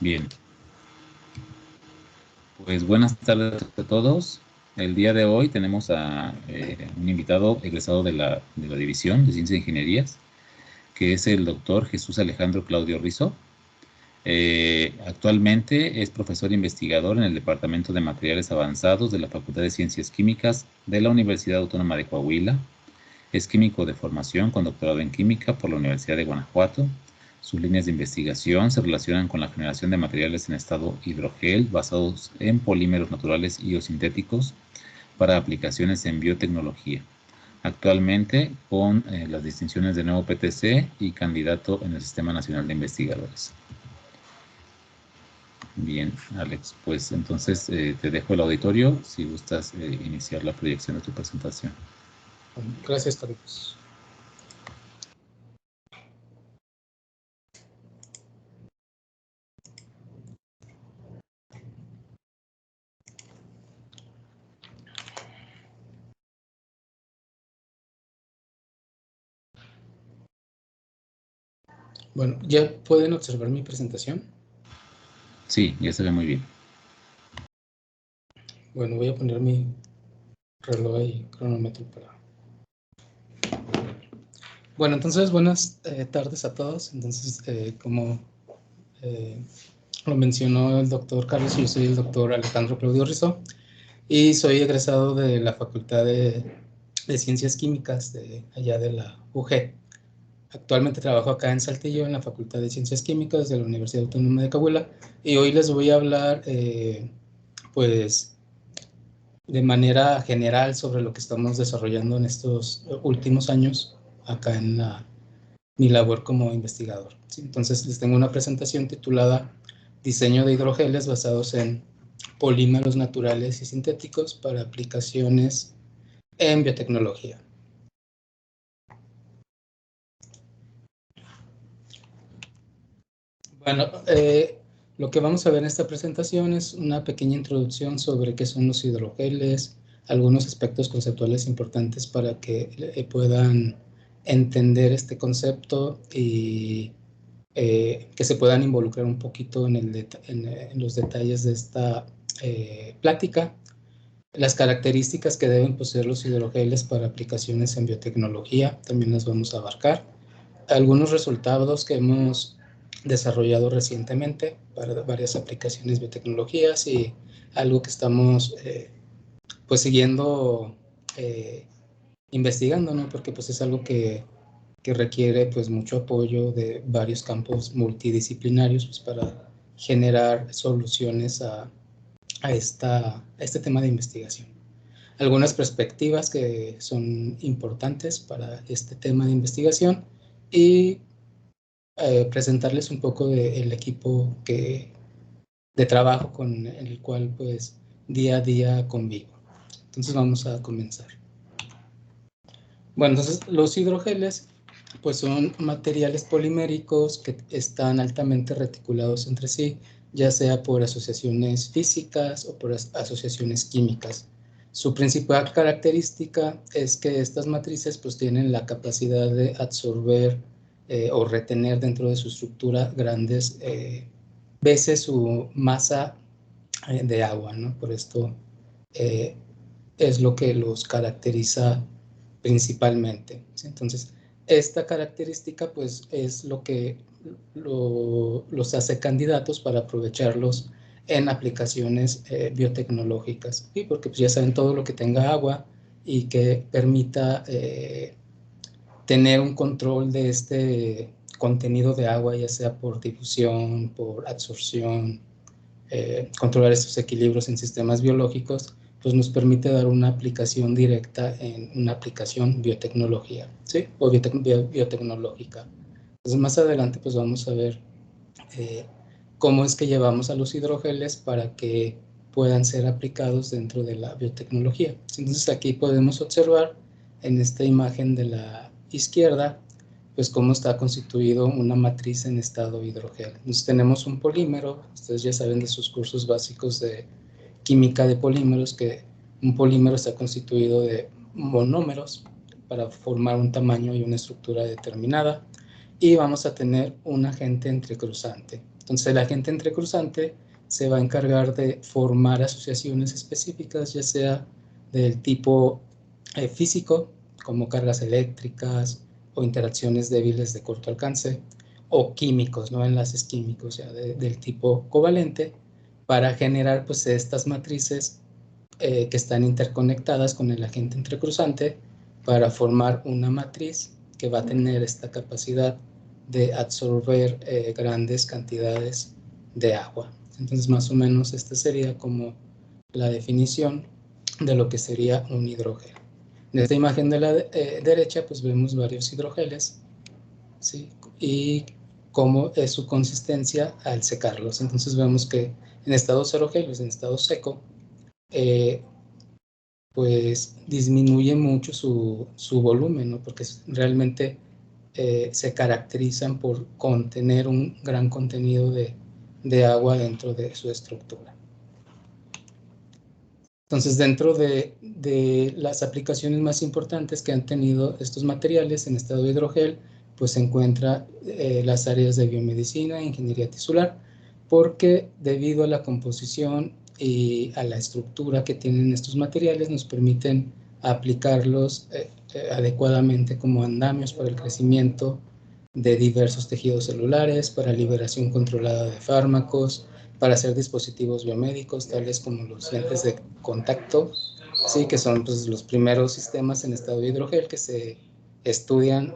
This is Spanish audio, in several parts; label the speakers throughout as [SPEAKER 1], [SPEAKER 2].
[SPEAKER 1] Bien. Pues buenas tardes a todos. El día de hoy tenemos a un invitado egresado de la División de Ciencias e Ingenierías, que es el doctor Jesús Alejandro Claudio Rizzo. Actualmente es profesor investigador en el Departamento de Materiales Avanzados de la Facultad de Ciencias Químicas de la Universidad Autónoma de Coahuila. Es químico de formación con doctorado en química por la Universidad de Guanajuato. Sus líneas de investigación se relacionan con la generación de materiales en estado hidrogel basados en polímeros naturales y o sintéticos para aplicaciones en biotecnología. Actualmente con las distinciones de nuevo PTC y candidato en el Sistema Nacional de Investigadores. Bien, Alex, pues entonces te dejo el auditorio si gustas iniciar la proyección de tu presentación.
[SPEAKER 2] Gracias, Carlos. Bueno, ¿ya pueden observar mi presentación?
[SPEAKER 1] Sí, ya se ve muy bien.
[SPEAKER 2] Bueno, voy a poner mi reloj y cronómetro para... Bueno, entonces, buenas tardes a todos. Entonces, como lo mencionó el doctor Carlos, yo soy el doctor Alejandro Claudio Rizzo y soy egresado de la Facultad de Ciencias Químicas de allá de la UG. Actualmente trabajo acá en Saltillo en la Facultad de Ciencias Químicas de la Universidad Autónoma de Coahuila y hoy les voy a hablar pues de manera general sobre lo que estamos desarrollando en estos últimos años acá en mi labor como investigador. ¿Sí? Entonces les tengo una presentación titulada Diseño de hidrogeles basados en polímeros naturales y sintéticos para aplicaciones en biotecnología. Bueno, lo que vamos a ver en esta presentación es una pequeña introducción sobre qué son los hidrogeles, algunos aspectos conceptuales importantes para que puedan entender este concepto y que se puedan involucrar un poquito en los detalles de esta plática, las características que deben poseer los hidrogeles para aplicaciones en biotecnología, también las vamos a abarcar, algunos resultados que hemos desarrollado recientemente para varias aplicaciones biotecnologías y algo que estamos pues siguiendo investigando, ¿no? Porque pues es algo que requiere pues mucho apoyo de varios campos multidisciplinarios pues, para generar soluciones a este tema de investigación. Algunas perspectivas que son importantes para este tema de investigación y presentarles un poco del equipo de trabajo con el cual pues día a día convivo. Entonces vamos a comenzar. Bueno, entonces los hidrogeles pues son materiales poliméricos que están altamente reticulados entre sí, ya sea por asociaciones físicas o por asociaciones químicas. Su principal característica es que estas matrices pues tienen la capacidad de absorber o retener dentro de su estructura grandes veces su masa de agua, ¿no? Por esto es lo que los caracteriza principalmente. ¿Sí? Entonces, esta característica pues es lo que los hace candidatos para aprovecharlos en aplicaciones biotecnológicas, ¿sí? Porque pues ya saben todo lo que tenga agua y que permita tener un control de este contenido de agua, ya sea por difusión, por absorción, controlar estos equilibrios en sistemas biológicos, pues nos permite dar una aplicación directa en una aplicación biotecnología, ¿sí? O biotecnológica. Entonces más adelante pues vamos a ver cómo es que llevamos a los hidrogeles para que puedan ser aplicados dentro de la biotecnología. Entonces aquí podemos observar en esta imagen de la izquierda pues cómo está constituido una matriz en estado hidrogel. Entonces tenemos un polímero, ustedes ya saben de sus cursos básicos de química de polímeros, que un polímero está constituido de monómeros para formar un tamaño y una estructura determinada, y vamos a tener un agente entrecruzante. Entonces el agente entrecruzante se va a encargar de formar asociaciones específicas, ya sea del tipo físico, como cargas eléctricas o interacciones débiles de corto alcance, o químicos, ¿no? Enlaces químicos ya del tipo covalente, para generar pues estas matrices que están interconectadas con el agente entrecruzante para formar una matriz que va a tener esta capacidad de absorber grandes cantidades de agua. Entonces, más o menos, esta sería como la definición de lo que sería un hidrogel. En esta imagen de la derecha, pues vemos varios hidrogeles, ¿sí? Y cómo es su consistencia al secarlos. Entonces vemos que en estado cero gelos, en estado seco, pues disminuye mucho su volumen, ¿no? Porque realmente se caracterizan por contener un gran contenido de agua dentro de su estructura. Entonces, dentro de las aplicaciones más importantes que han tenido estos materiales en estado de hidrogel, pues se encuentra las áreas de biomedicina e ingeniería tisular, porque debido a la composición y a la estructura que tienen estos materiales, nos permiten aplicarlos adecuadamente como andamios para el crecimiento de diversos tejidos celulares, para liberación controlada de fármacos, para hacer dispositivos biomédicos, tales como los lentes de contacto, sí, que son pues, los primeros sistemas en estado de hidrogel que se estudian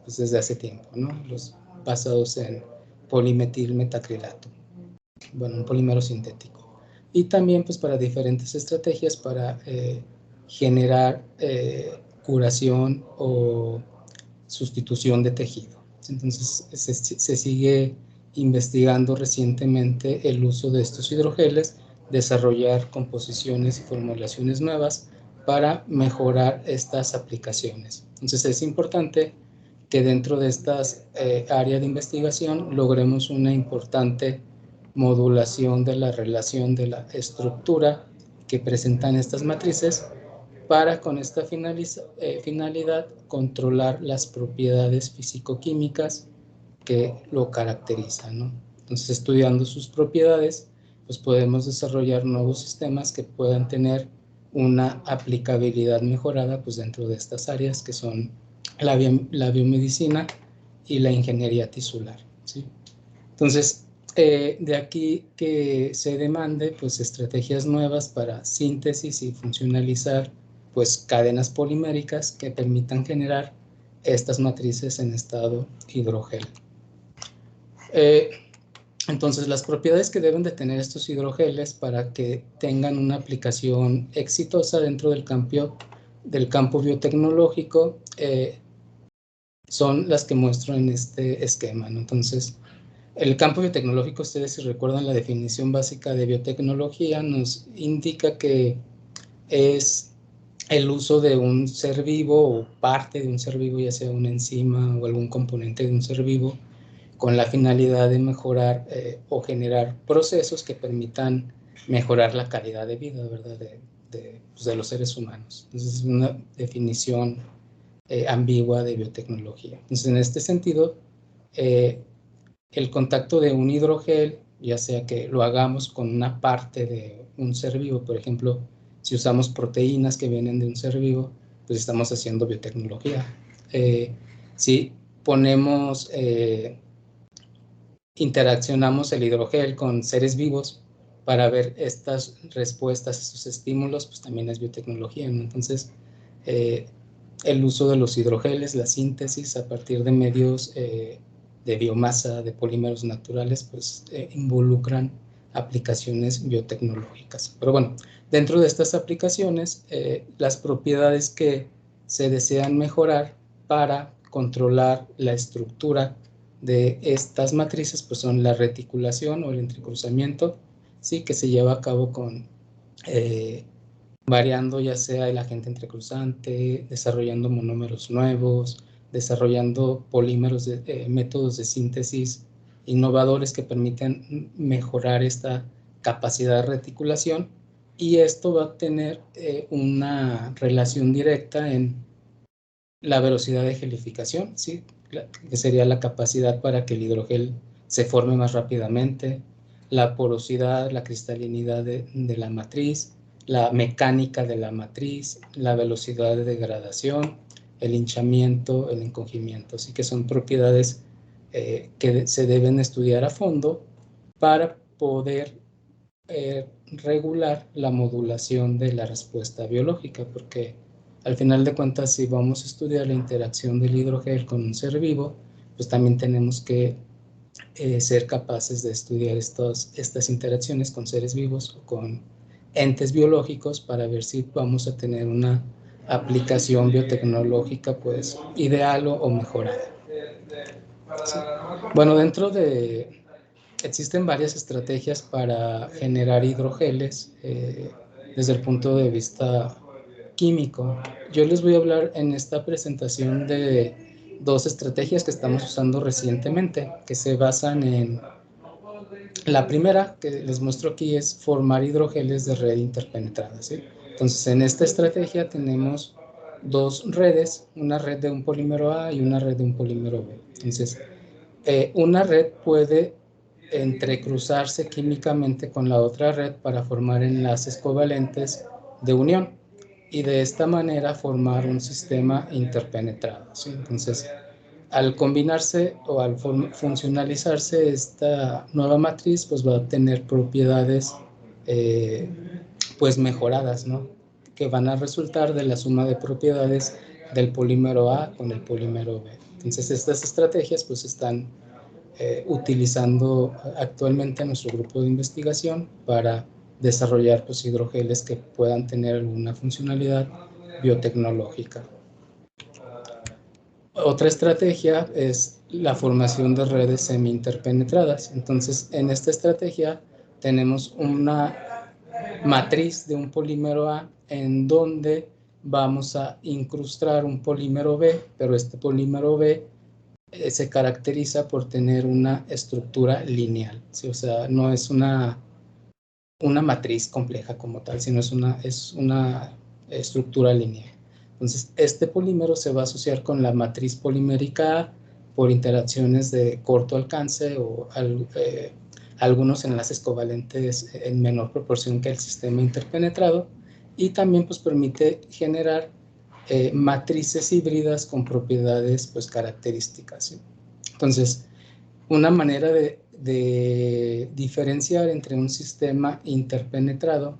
[SPEAKER 2] pues, desde hace tiempo, ¿no? Los basados en polimetilmetacrilato, bueno, un polímero sintético. Y también pues, para diferentes estrategias para generar curación o sustitución de tejido. Entonces se sigue investigando recientemente el uso de estos hidrogeles, desarrollar composiciones y formulaciones nuevas para mejorar estas aplicaciones. Entonces es importante que dentro de estas áreas de investigación logremos una importante modulación de la relación de la estructura que presentan estas matrices para con esta finalidad controlar las propiedades físico-químicas que lo caracterizan, ¿no? Entonces, estudiando sus propiedades, pues podemos desarrollar nuevos sistemas que puedan tener una aplicabilidad mejorada pues dentro de estas áreas que son la biomedicina y la ingeniería tisular, ¿sí? Entonces, de aquí que se demande pues estrategias nuevas para síntesis y funcionalizar pues cadenas poliméricas que permitan generar estas matrices en estado hidrogel. Entonces, las propiedades que deben de tener estos hidrogeles para que tengan una aplicación exitosa dentro del campo biotecnológico son las que muestro en este esquema, ¿no? Entonces, el campo biotecnológico, ustedes si recuerdan la definición básica de biotecnología, nos indica que es el uso de un ser vivo o parte de un ser vivo, ya sea una enzima o algún componente de un ser vivo, con la finalidad de mejorar o generar procesos que permitan mejorar la calidad de vida, ¿verdad? Pues de los seres humanos. Entonces es una definición ambigua de biotecnología. Entonces en este sentido, el contacto de un hidrogel, ya sea que lo hagamos con una parte de un ser vivo, por ejemplo, si usamos proteínas que vienen de un ser vivo, pues estamos haciendo biotecnología. Si ponemos, interaccionamos el hidrogel con seres vivos para ver estas respuestas a sus estímulos, pues también es biotecnología, ¿no? Entonces, el uso de los hidrogeles, la síntesis a partir de medios de biomasa, de polímeros naturales, pues involucran aplicaciones biotecnológicas. Pero bueno, dentro de estas aplicaciones, las propiedades que se desean mejorar para controlar la estructura de estas matrices, pues son la reticulación o el entrecruzamiento, ¿sí? Que se lleva a cabo con variando ya sea el agente entrecruzante, desarrollando monómeros nuevos, desarrollando polímeros, métodos de síntesis innovadores que permiten mejorar esta capacidad de reticulación, y esto va a tener una relación directa en la velocidad de gelificación, ¿sí? Que sería la capacidad para que el hidrogel se forme más rápidamente, la porosidad, la cristalinidad de la matriz, la mecánica de la matriz, la velocidad de degradación, el hinchamiento, el encogimiento. Así que son propiedades que se deben estudiar a fondo para poder regular la modulación de la respuesta biológica, porque al final de cuentas, si vamos a estudiar la interacción del hidrogel con un ser vivo, pues también tenemos que ser capaces de estudiar estas interacciones con seres vivos o con entes biológicos para ver si vamos a tener una aplicación biotecnológica pues ideal o mejorada. Sí. Bueno, existen varias estrategias para generar hidrogeles desde el punto de vista químico. Yo les voy a hablar en esta presentación de dos estrategias que estamos usando recientemente, que se basan en... La primera que les muestro aquí es formar hidrogeles de red interpenetrada, ¿sí? Entonces, en esta estrategia tenemos dos redes, una red de un polímero A y una red de un polímero B. Entonces, una red puede entrecruzarse químicamente con la otra red para formar enlaces covalentes de unión y de esta manera formar un sistema interpenetrado, ¿sí? Entonces, al combinarse o al funcionalizarse esta nueva matriz, pues va a tener propiedades pues mejoradas, ¿no? Que van a resultar de la suma de propiedades del polímero A con el polímero B. Entonces, estas estrategias pues están utilizando actualmente a nuestro grupo de investigación para desarrollar pues, hidrogeles que puedan tener alguna funcionalidad biotecnológica. Otra estrategia es la formación de redes semi-interpenetradas. Entonces, en esta estrategia tenemos una matriz de un polímero A en donde vamos a incrustar un polímero B, pero este polímero B se caracteriza por tener una estructura lineal, ¿sí? O sea, no es una matriz compleja como tal, sino es una estructura lineal. Entonces, este polímero se va a asociar con la matriz polimérica A por interacciones de corto alcance o algunos enlaces covalentes en menor proporción que el sistema interpenetrado, y también pues, permite generar matrices híbridas con propiedades pues, características, ¿sí? Entonces, una manera de diferenciar entre un sistema interpenetrado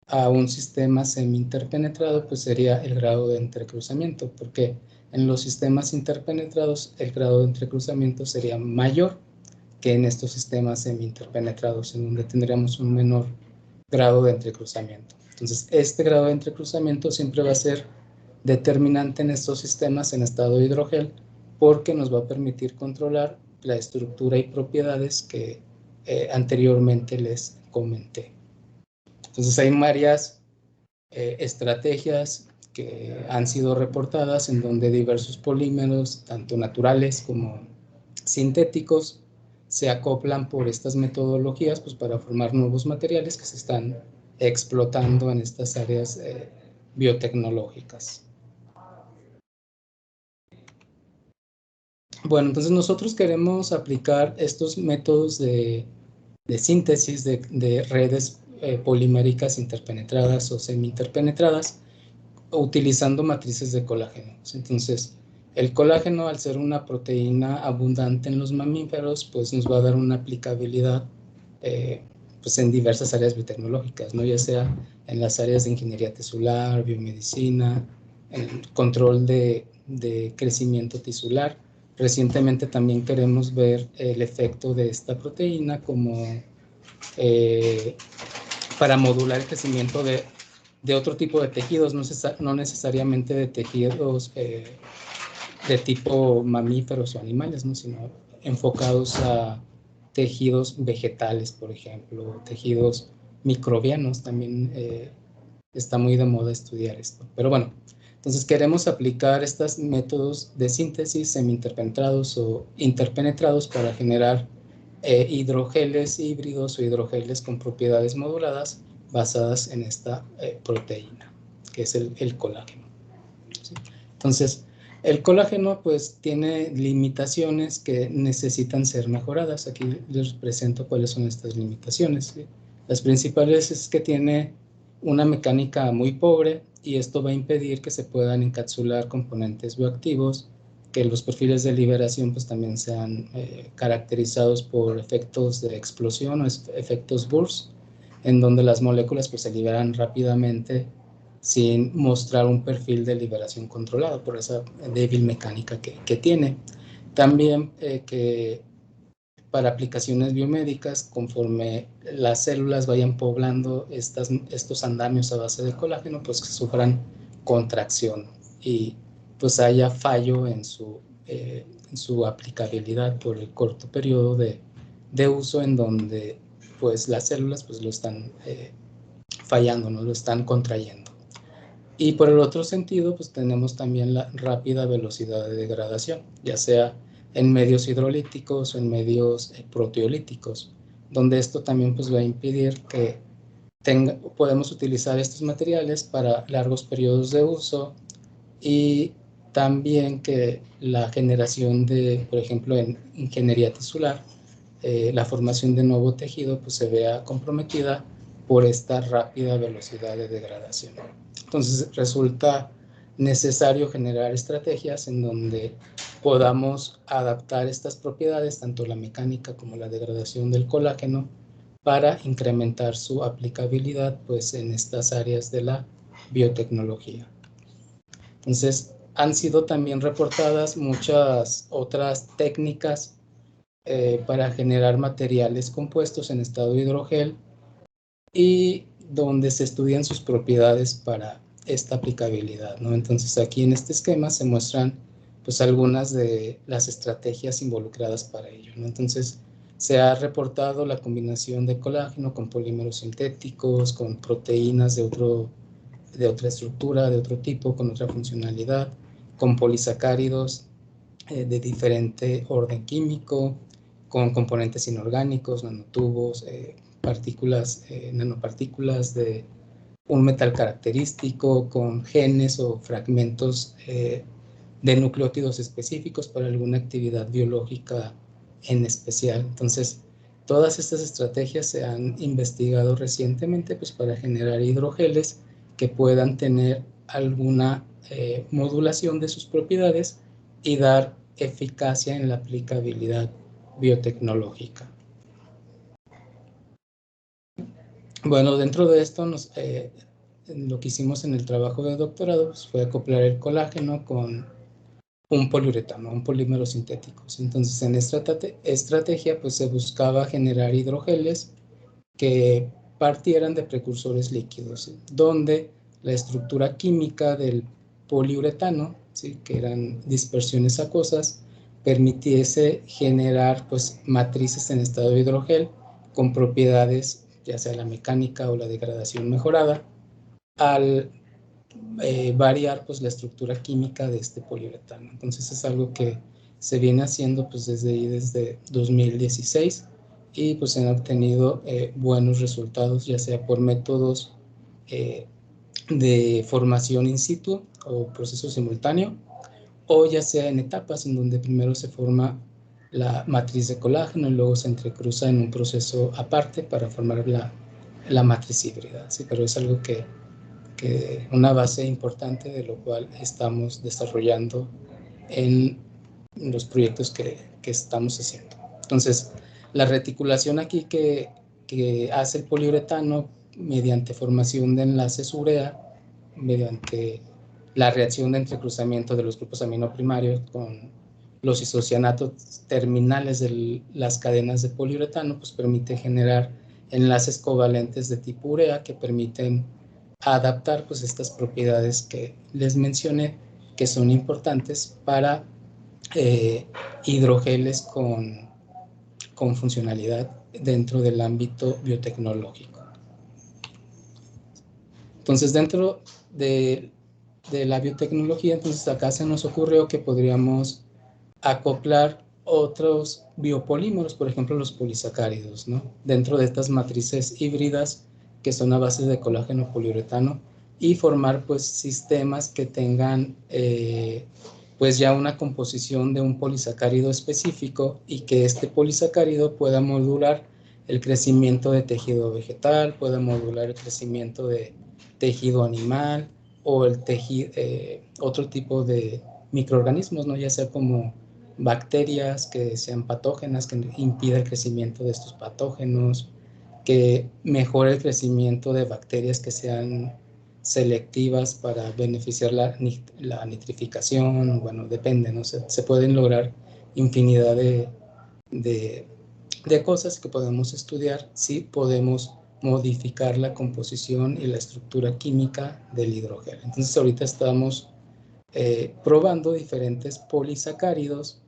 [SPEAKER 2] a un sistema semi-interpenetrado pues sería el grado de entrecruzamiento, porque en los sistemas interpenetrados el grado de entrecruzamiento sería mayor que en estos sistemas semi-interpenetrados, en donde tendríamos un menor grado de entrecruzamiento. Entonces, este grado de entrecruzamiento siempre va a ser determinante en estos sistemas en estado de hidrogel, porque nos va a permitir controlar la estructura y propiedades que anteriormente les comenté. Entonces hay varias estrategias que han sido reportadas en donde diversos polímeros, tanto naturales como sintéticos, se acoplan por estas metodologías pues, para formar nuevos materiales que se están explotando en estas áreas biotecnológicas. Bueno, entonces nosotros queremos aplicar estos métodos de síntesis de redes poliméricas interpenetradas o semi-interpenetradas utilizando matrices de colágeno. Entonces, el colágeno, al ser una proteína abundante en los mamíferos, pues nos va a dar una aplicabilidad pues en diversas áreas biotecnológicas, ¿no? Ya sea en las áreas de ingeniería tisular, biomedicina, en control de crecimiento tisular. Recientemente también queremos ver el efecto de esta proteína como para modular el crecimiento de otro tipo de tejidos, no necesariamente de tejidos de tipo mamíferos o animales, ¿no? Sino enfocados a tejidos vegetales, por ejemplo, tejidos microbianos. También está muy de moda estudiar esto. Pero bueno, entonces queremos aplicar estos métodos de síntesis semi-interpenetrados o interpenetrados para generar hidrogeles híbridos o hidrogeles con propiedades moduladas basadas en esta proteína, que es el colágeno. ¿Sí? Entonces, El colágeno pues tiene limitaciones que necesitan ser mejoradas. Aquí les presento cuáles son estas limitaciones, ¿sí? Las principales es que tiene una mecánica muy pobre y esto va a impedir que se puedan encapsular componentes bioactivos, que los perfiles de liberación pues también sean caracterizados por efectos de explosión o efectos burst, en donde las moléculas pues se liberan rápidamente sin mostrar un perfil de liberación controlado por esa débil mecánica que tiene. También que para aplicaciones biomédicas, conforme las células vayan poblando estos andamios a base de colágeno, pues que sufran contracción y pues haya fallo en su aplicabilidad por el corto periodo de uso en donde pues las células pues lo están fallando, no lo están contrayendo. Y por el otro sentido, pues tenemos también la rápida velocidad de degradación, ya sea en medios hidrolíticos o en medios proteolíticos, donde esto también pues va a impedir que podemos utilizar estos materiales para largos periodos de uso y también que la generación de, por ejemplo, en ingeniería tisular, la formación de nuevo tejido pues se vea comprometida por esta rápida velocidad de degradación. Entonces resulta necesario generar estrategias en donde podamos adaptar estas propiedades, tanto la mecánica como la degradación del colágeno, para incrementar su aplicabilidad pues, en estas áreas de la biotecnología. Entonces, han sido también reportadas muchas otras técnicas para generar materiales compuestos en estado hidrogel y donde se estudian sus propiedades para esta aplicabilidad, ¿no? Entonces aquí en este esquema se muestran pues algunas de las estrategias involucradas para ello, ¿no? Entonces se ha reportado la combinación de colágeno con polímeros sintéticos, con proteínas de otra estructura, de otro tipo, con otra funcionalidad, con polisacáridos de diferente orden químico, con componentes inorgánicos, nanotubos, nanopartículas de un metal característico, con genes o fragmentos de nucleótidos específicos para alguna actividad biológica en especial. Entonces, todas estas estrategias se han investigado recientemente pues, para generar hidrogeles que puedan tener alguna modulación de sus propiedades y dar eficacia en la aplicabilidad biotecnológica. Bueno, dentro de esto, lo que hicimos en el trabajo de doctorado pues, fue acoplar el colágeno con un poliuretano, un polímero sintético. Entonces, en esta estrategia, pues se buscaba generar hidrogeles que partieran de precursores líquidos, ¿sí? Donde la estructura química del poliuretano, ¿sí? Que eran dispersiones acuosas, permitiese generar pues, matrices en estado de hidrogel con propiedades, ya sea la mecánica o la degradación mejorada, al variar pues, la estructura química de este poliuretano. Entonces es algo que se viene haciendo pues, desde 2016 y pues se han obtenido buenos resultados, ya sea por métodos de formación in situ o proceso simultáneo, o ya sea en etapas en donde primero se forma la matriz de colágeno y luego se entrecruza en un proceso aparte para formar la matriz híbrida, ¿sí? Pero es algo que una base importante de lo cual estamos desarrollando en los proyectos que estamos haciendo. Entonces, la reticulación aquí que hace el poliuretano mediante formación de enlaces urea, mediante la reacción de entrecruzamiento de los grupos aminoprimarios con los isocianatos terminales de las cadenas de poliuretano, pues permite generar enlaces covalentes de tipo urea que permiten adaptar pues estas propiedades que les mencioné que son importantes para hidrogeles con funcionalidad dentro del ámbito biotecnológico. Entonces, dentro de la biotecnología, entonces acá se nos ocurrió que podríamos acoplar otros biopolímeros, por ejemplo, los polisacáridos, ¿no? Dentro de estas matrices híbridas que son a base de colágeno poliuretano y formar pues sistemas que tengan pues ya una composición de un polisacárido específico y que este polisacárido pueda modular el crecimiento de tejido vegetal, pueda modular el crecimiento de tejido animal o el otro tipo de microorganismos, ¿no? Ya sea como bacterias que sean patógenas, que impida el crecimiento de estos patógenos, que mejore el crecimiento de bacterias que sean selectivas para beneficiar la nitrificación, bueno, depende, ¿no? Se pueden lograr infinidad de cosas que podemos estudiar si podemos modificar la composición y la estructura química del hidrogel. Entonces ahorita estamos probando diferentes polisacáridos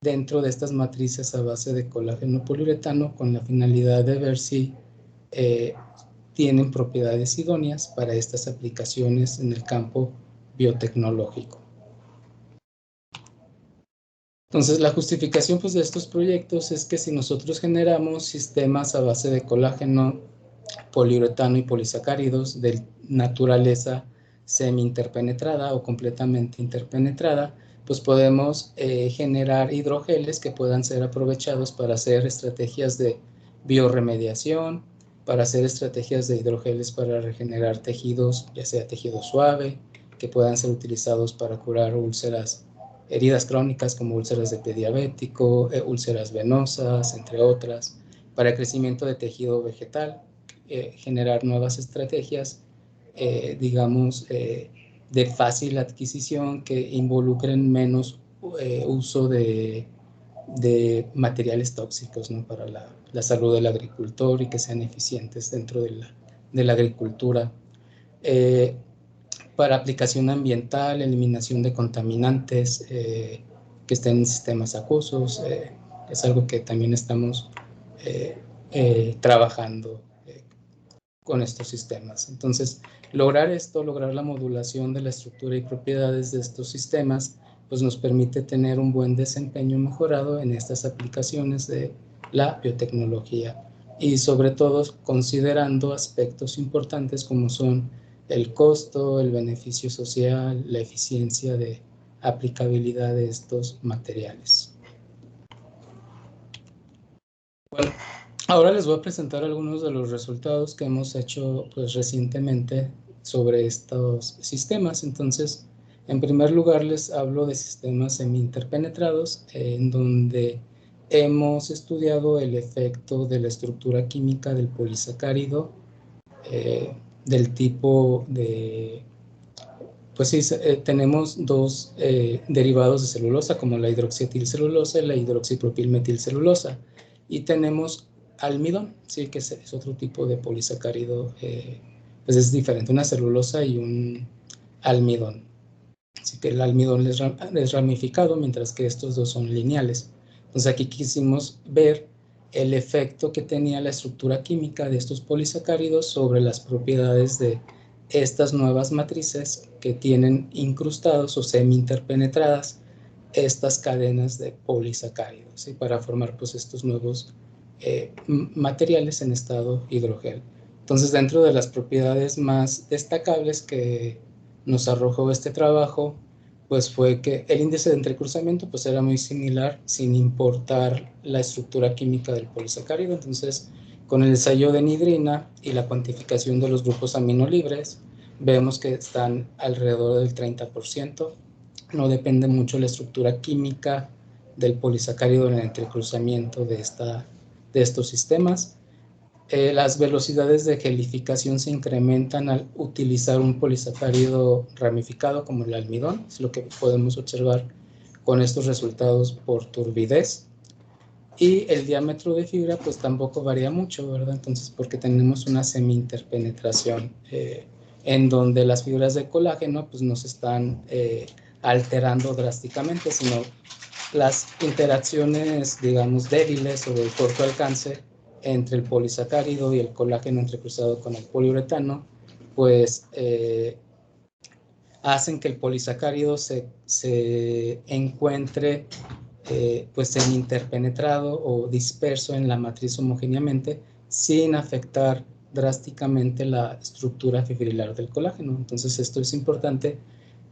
[SPEAKER 2] dentro de estas matrices a base de colágeno poliuretano con la finalidad de ver si tienen propiedades idóneas para estas aplicaciones en el campo biotecnológico. Entonces, la justificación pues, de estos proyectos es que si nosotros generamos sistemas a base de colágeno, poliuretano y polisacáridos de naturaleza semi-interpenetrada o completamente interpenetrada, pues podemos generar hidrogeles que puedan ser aprovechados para hacer estrategias de biorremediación, para hacer estrategias de hidrogeles para regenerar tejidos, ya sea tejido suave, que puedan ser utilizados para curar úlceras, heridas crónicas como úlceras de pie diabético, úlceras venosas, entre otras, para el crecimiento de tejido vegetal, generar nuevas estrategias, digamos, de fácil adquisición que involucren menos uso de materiales tóxicos, ¿no? Para la salud del agricultor y que sean eficientes dentro de la agricultura. Para aplicación ambiental, eliminación de contaminantes que estén en sistemas acuosos, es algo que también estamos trabajando con estos sistemas. Entonces, lograr esto, lograr la modulación de la estructura y propiedades de estos sistemas, pues nos permite tener un buen desempeño mejorado en estas aplicaciones de la biotecnología y sobre todo considerando aspectos importantes como son el costo, el beneficio social, la eficiencia de aplicabilidad de estos materiales. Bueno, ahora les voy a presentar algunos de los resultados que hemos hecho pues, recientemente sobre estos sistemas. Entonces, en primer lugar les hablo de sistemas semi-interpenetrados en donde hemos estudiado el efecto de la estructura química del polisacárido del tipo de... Pues sí, tenemos dos derivados de celulosa, como la hidroxietilcelulosa y la hidroxipropilmetilcelulosa. Y tenemos almidón, sí, que es otro tipo de polisacárido, pues es diferente, una celulosa y un almidón. Así que el almidón es ramificado, mientras que estos dos son lineales. Entonces aquí quisimos ver el efecto que tenía la estructura química de estos polisacáridos sobre las propiedades de estas nuevas matrices que tienen incrustados o semi-interpenetradas estas cadenas de polisacáridos, ¿sí? Para formar pues estos nuevos materiales en estado hidrogel. Entonces, dentro de las propiedades más destacables que nos arrojó este trabajo, pues fue que el índice de entrecruzamiento pues era muy similar sin importar la estructura química del polisacárido. Entonces, con el ensayo de nidrina y la cuantificación de los grupos aminolibres, vemos que están alrededor del 30%. No depende mucho la estructura química del polisacárido en el entrecruzamiento de estos sistemas. Las velocidades de gelificación se incrementan al utilizar un polisacárido ramificado como el almidón, es lo que podemos observar con estos resultados por turbidez. Y el diámetro de fibra pues tampoco varía mucho, ¿verdad? Entonces, porque tenemos una semi-interpenetración en donde las fibras de colágeno pues no se están alterando drásticamente, sino las interacciones, digamos, débiles o de corto alcance entre el polisacárido y el colágeno entrecruzado con el poliuretano, pues hacen que el polisacárido se encuentre pues interpenetrado o disperso en la matriz homogéneamente sin afectar drásticamente la estructura fibrilar del colágeno. Entonces esto es importante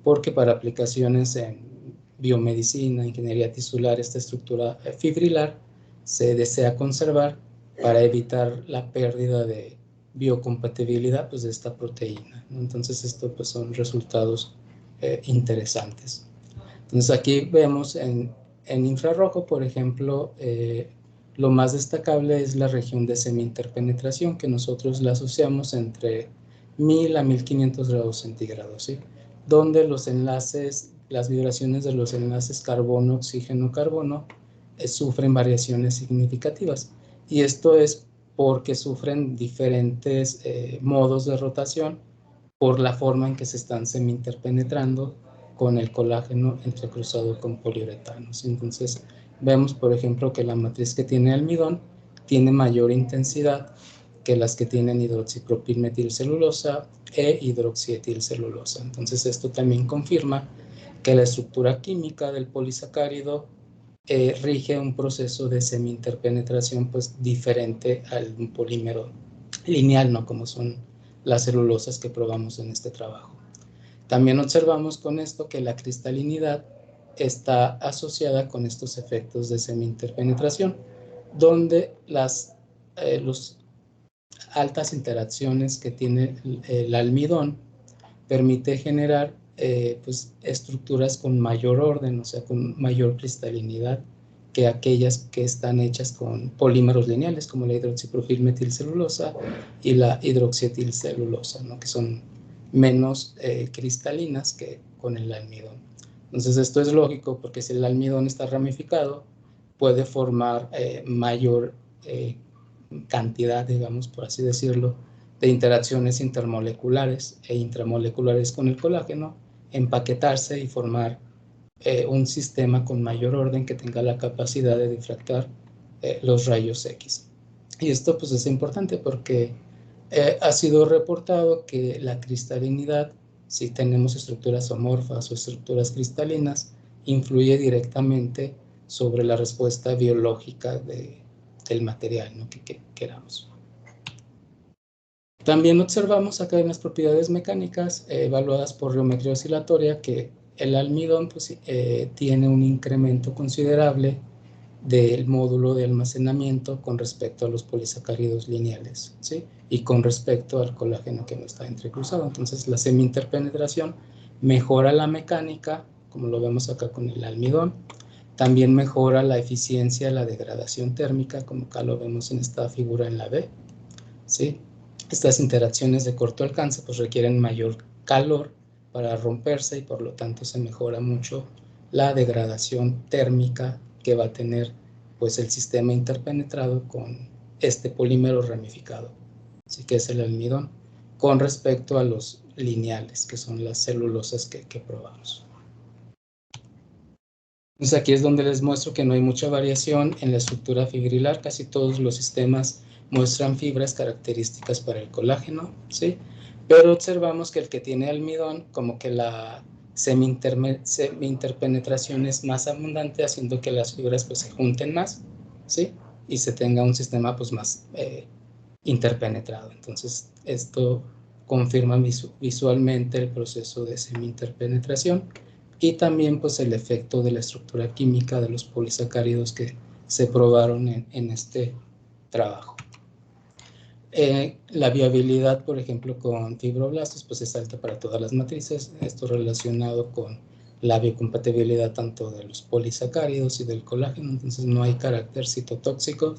[SPEAKER 2] porque para aplicaciones en biomedicina, ingeniería tisular, esta estructura fibrilar se desea conservar para evitar la pérdida de biocompatibilidad pues, de esta proteína, ¿no? Entonces, esto pues, son resultados interesantes. Entonces, aquí vemos en infrarrojo, por ejemplo, lo más destacable es la región de semi-interpenetración, que nosotros la asociamos entre 1000 a 1500 grados centígrados, ¿sí? Donde los enlaces, las vibraciones de los enlaces carbono, oxígeno, carbono, sufren variaciones significativas. Y esto es porque sufren diferentes modos de rotación por la forma en que se están semi-interpenetrando con el colágeno entrecruzado con poliuretanos. Entonces, vemos, por ejemplo, que la matriz que tiene almidón tiene mayor intensidad que las que tienen hidroxipropilmetilcelulosa e hidroxietilcelulosa. Entonces, esto también confirma que la estructura química del polisacárido rige un proceso de semi-interpenetración pues, diferente al un polímero lineal, ¿no? Como son las celulosas que probamos en este trabajo. También observamos con esto que la cristalinidad está asociada con estos efectos de semi-interpenetración, donde las altas interacciones que tiene el almidón permite generar pues, estructuras con mayor orden, o sea, con mayor cristalinidad que aquellas que están hechas con polímeros lineales, como la hidroxiprofilmetilcelulosa y la hidroxietilcelulosa, ¿no? Que son menos cristalinas que con el almidón. Entonces, esto es lógico porque si el almidón está ramificado, puede formar mayor cantidad, digamos, por así decirlo, de interacciones intermoleculares e intramoleculares con el colágeno, empaquetarse y formar un sistema con mayor orden que tenga la capacidad de difractar los rayos X. Y esto pues es importante porque ha sido reportado que la cristalinidad, si tenemos estructuras amorfas o estructuras cristalinas, influye directamente sobre la respuesta biológica del material, ¿no? que queramos. También observamos acá en las propiedades mecánicas evaluadas por geometría oscilatoria que el almidón pues, tiene un incremento considerable del módulo de almacenamiento con respecto a los polisacáridos lineales, ¿sí? Y con respecto al colágeno que no está entrecruzado. Entonces, la semi-interpenetración mejora la mecánica, como lo vemos acá con el almidón. También mejora la eficiencia, la degradación térmica, como acá lo vemos en esta figura en la B, ¿sí? Estas interacciones de corto alcance pues, requieren mayor calor para romperse y por lo tanto se mejora mucho la degradación térmica que va a tener pues, el sistema interpenetrado con este polímero ramificado, así que es el almidón, con respecto a los lineales, que son las celulosas que probamos. Entonces aquí es donde les muestro que no hay mucha variación en la estructura fibrilar, casi todos los sistemas muestran fibras características para el colágeno, ¿sí? Pero observamos que el que tiene almidón, como que la semi-interpenetración es más abundante, haciendo que las fibras pues, se junten más, ¿sí? Y se tenga un sistema pues, más interpenetrado. Entonces, esto confirma visualmente el proceso de semi-interpenetración y también pues, el efecto de la estructura química de los polisacáridos que se probaron en este trabajo. La viabilidad, por ejemplo, con fibroblastos, pues es alta para todas las matrices. Esto relacionado con la biocompatibilidad tanto de los polisacáridos y del colágeno. Entonces no hay carácter citotóxico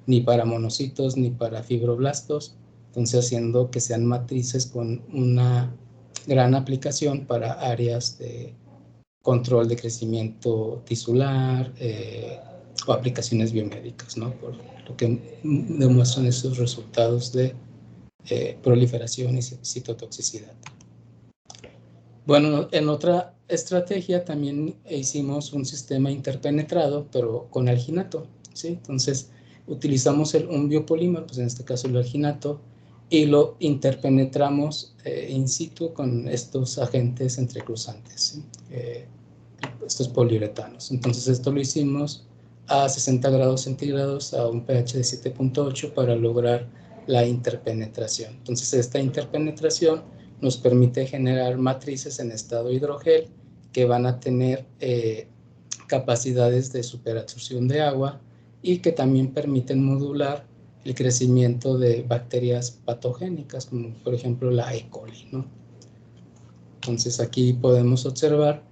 [SPEAKER 2] ni para monocitos ni para fibroblastos. Entonces haciendo que sean matrices con una gran aplicación para áreas de control de crecimiento tisular o aplicaciones biomédicas, ¿no? Por lo que demuestran esos resultados de proliferación y citotoxicidad. Bueno, en otra estrategia también hicimos un sistema interpenetrado, pero con alginato, ¿sí? Entonces, utilizamos un biopolímero, pues en este caso el alginato, y lo interpenetramos in situ con estos agentes entrecruzantes, ¿sí? Estos poliuretanos. Entonces, esto lo hicimos a 60 grados centígrados a un pH de 7.8 para lograr la interpenetración. Entonces, esta interpenetración nos permite generar matrices en estado hidrogel que van a tener capacidades de superabsorción de agua y que también permiten modular el crecimiento de bacterias patogénicas, como por ejemplo la E. coli, ¿no? Entonces aquí podemos observar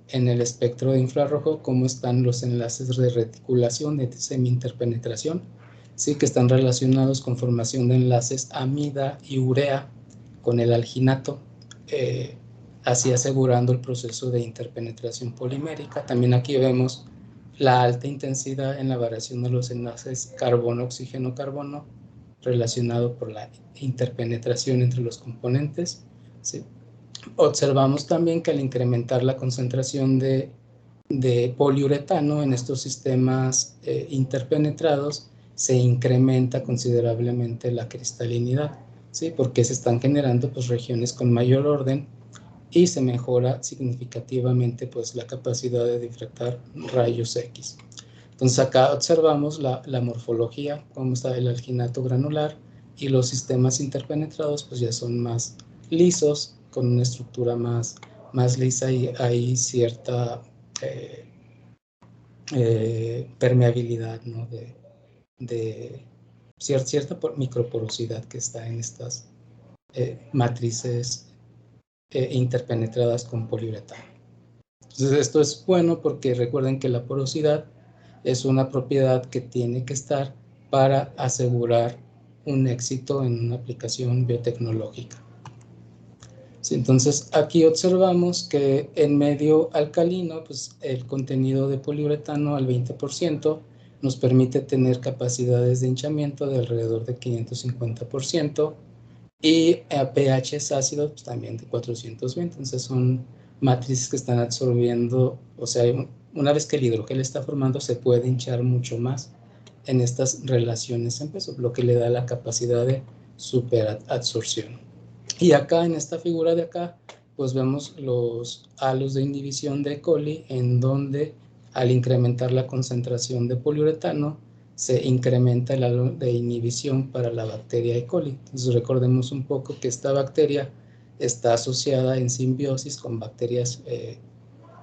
[SPEAKER 2] en el espectro de infrarrojo cómo están los enlaces de reticulación de semi-interpenetración, ¿sí? Que están relacionados con formación de enlaces amida y urea con el alginato, así asegurando el proceso de interpenetración polimérica. También aquí vemos la alta intensidad en la variación de los enlaces carbono-oxígeno-carbono relacionado por la interpenetración entre los componentes, ¿sí? Observamos también que al incrementar la concentración de poliuretano en estos sistemas interpenetrados, se incrementa considerablemente la cristalinidad, ¿sí? Porque se están generando pues, regiones con mayor orden y se mejora significativamente pues, la capacidad de difractar rayos X. Entonces acá observamos la morfología, cómo está el alginato granular, y los sistemas interpenetrados pues ya son más lisos, con una estructura más lisa, y hay cierta permeabilidad, ¿no? de cierta microporosidad que está en estas matrices interpenetradas con poliuretano. Entonces esto es bueno porque recuerden que la porosidad es una propiedad que tiene que estar para asegurar un éxito en una aplicación biotecnológica. Sí, entonces aquí observamos que en medio alcalino, pues el contenido de poliuretano al 20% nos permite tener capacidades de hinchamiento de alrededor de 550%, y a pHs ácidos pues, también de 420. Entonces son matrices que están absorbiendo, o sea, una vez que el hidrogel está formando, se puede hinchar mucho más en estas relaciones en peso, lo que le da la capacidad de superabsorción. Y acá en esta figura de acá, pues vemos los halos de inhibición de E. coli, en donde al incrementar la concentración de poliuretano, se incrementa el halo de inhibición para la bacteria E. coli. Entonces recordemos un poco que esta bacteria está asociada en simbiosis con bacterias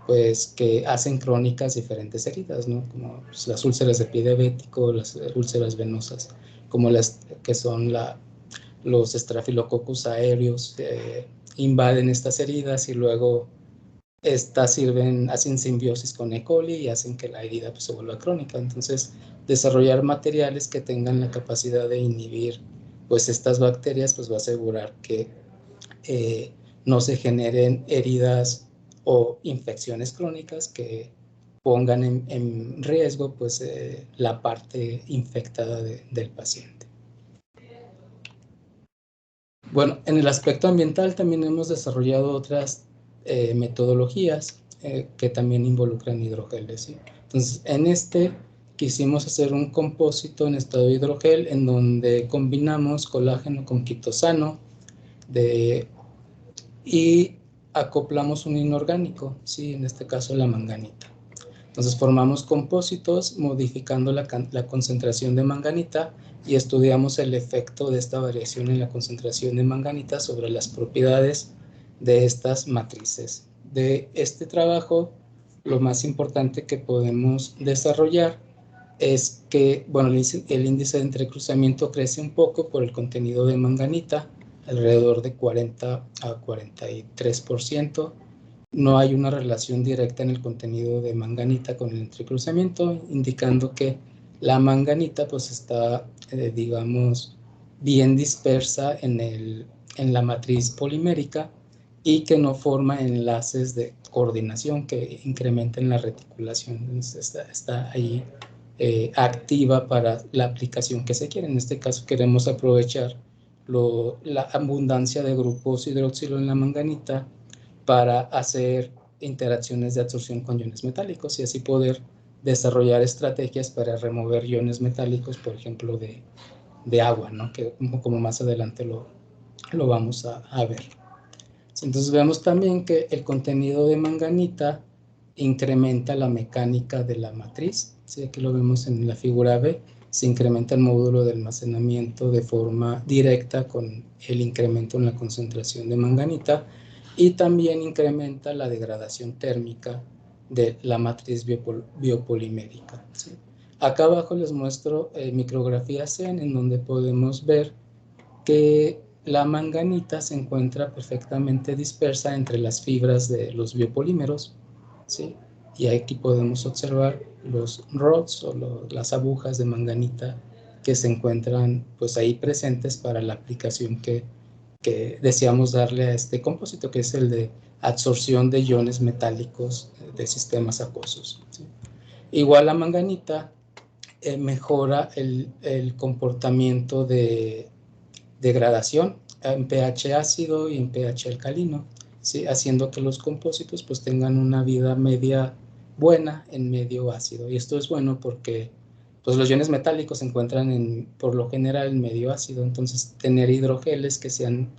[SPEAKER 2] pues, que hacen crónicas diferentes heridas, ¿no? Como pues, las úlceras de pie diabético, las úlceras venosas, como las que son los Staphylococcus aéreos, invaden estas heridas y luego estas hacen simbiosis con E. coli y hacen que la herida pues, se vuelva crónica. Entonces, desarrollar materiales que tengan la capacidad de inhibir pues, estas bacterias pues, va a asegurar que no se generen heridas o infecciones crónicas que pongan en riesgo pues, la parte infectada del paciente. Bueno, en el aspecto ambiental también hemos desarrollado otras metodologías que también involucran hidrogeles, ¿sí? Entonces, en este quisimos hacer un compósito en estado de hidrogel en donde combinamos colágeno con quitosano y acoplamos un inorgánico, ¿sí? En este caso la manganita. Entonces formamos compósitos modificando la concentración de manganita y estudiamos el efecto de esta variación en la concentración de manganita sobre las propiedades de estas matrices. De este trabajo, lo más importante que podemos desarrollar es que, bueno, el índice de entrecruzamiento crece un poco por el contenido de manganita, alrededor de 40 a 43%. No hay una relación directa en el contenido de manganita con el entrecruzamiento, indicando que la manganita pues está, digamos, bien dispersa en la matriz polimérica y que no forma enlaces de coordinación que incrementen la reticulación. Entonces está ahí activa para la aplicación que se quiere. En este caso queremos aprovechar la abundancia de grupos hidroxilo en la manganita para hacer interacciones de absorción con iones metálicos y así poder desarrollar estrategias para remover iones metálicos, por ejemplo, de agua, ¿no? Que como más adelante lo vamos a ver. Entonces vemos también que el contenido de manganita incrementa la mecánica de la matriz, ¿sí? Aquí lo vemos en la figura B, se incrementa el módulo de almacenamiento de forma directa con el incremento en la concentración de manganita, y también incrementa la degradación térmica de la matriz biopolimérica, ¿sí? Acá abajo les muestro micrografía CEN, en donde podemos ver que la manganita se encuentra perfectamente dispersa entre las fibras de los biopolímeros, ¿sí? Y aquí podemos observar los rods o las agujas de manganita que se encuentran pues ahí presentes para la aplicación que deseamos darle a este compósito, que es el de absorción de iones metálicos de sistemas acuosos, ¿sí? Igual la manganita mejora el comportamiento de degradación en pH ácido y en pH alcalino, ¿sí? Haciendo que los compósitos pues tengan una vida media buena en medio ácido. Y esto es bueno porque pues los iones metálicos se encuentran por lo general en medio ácido, entonces tener hidrogeles que sean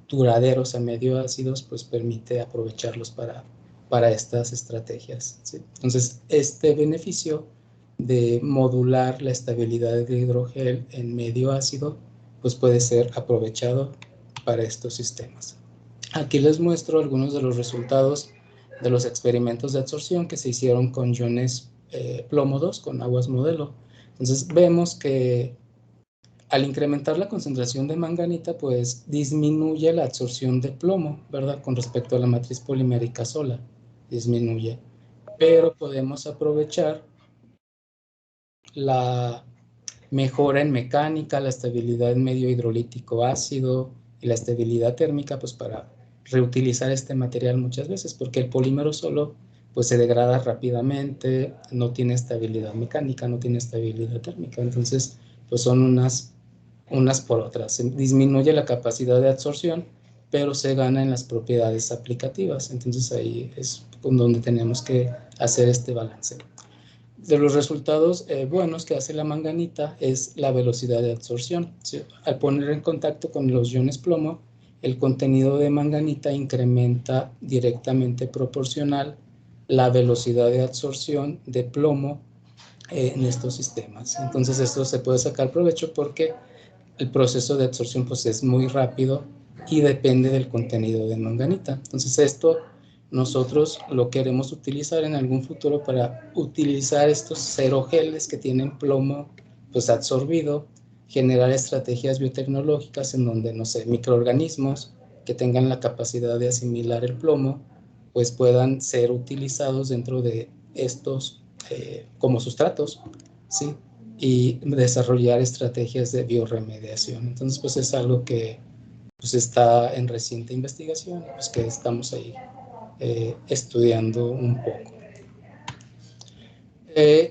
[SPEAKER 2] duraderos a medio ácidos pues permite aprovecharlos para estas estrategias, ¿sí? Entonces este beneficio de modular la estabilidad de hidrogel en medio ácido pues puede ser aprovechado para estos sistemas. Aquí les muestro algunos de los resultados de los experimentos de absorción que se hicieron con iones plomo 2, con aguas modelo. Entonces vemos que al incrementar la concentración de manganita, pues disminuye la absorción de plomo, ¿verdad? Con respecto a la matriz polimérica sola, disminuye. Pero podemos aprovechar la mejora en mecánica, la estabilidad en medio hidrolítico ácido y la estabilidad térmica, pues para reutilizar este material muchas veces, porque el polímero solo pues se degrada rápidamente, no tiene estabilidad mecánica, no tiene estabilidad térmica, entonces pues son unas por otras. Se disminuye la capacidad de absorción, pero se gana en las propiedades aplicativas, entonces ahí es con donde tenemos que hacer este balance. De los resultados buenos que hace la manganita es la velocidad de absorción, ¿sí? Al poner en contacto con los iones plomo, el contenido de manganita incrementa directamente proporcional la velocidad de absorción de plomo en estos sistemas. Entonces esto se puede sacar provecho porque el proceso de absorción pues es muy rápido y depende del contenido de manganita. Entonces esto nosotros lo queremos utilizar en algún futuro para utilizar estos aerogeles que tienen plomo pues absorbido, generar estrategias biotecnológicas en donde, no sé, microorganismos que tengan la capacidad de asimilar el plomo pues puedan ser utilizados dentro de estos como sustratos, ¿sí? Y desarrollar estrategias de bioremediación. Entonces, pues es algo que pues, está en reciente investigación, pues que estamos ahí estudiando un poco.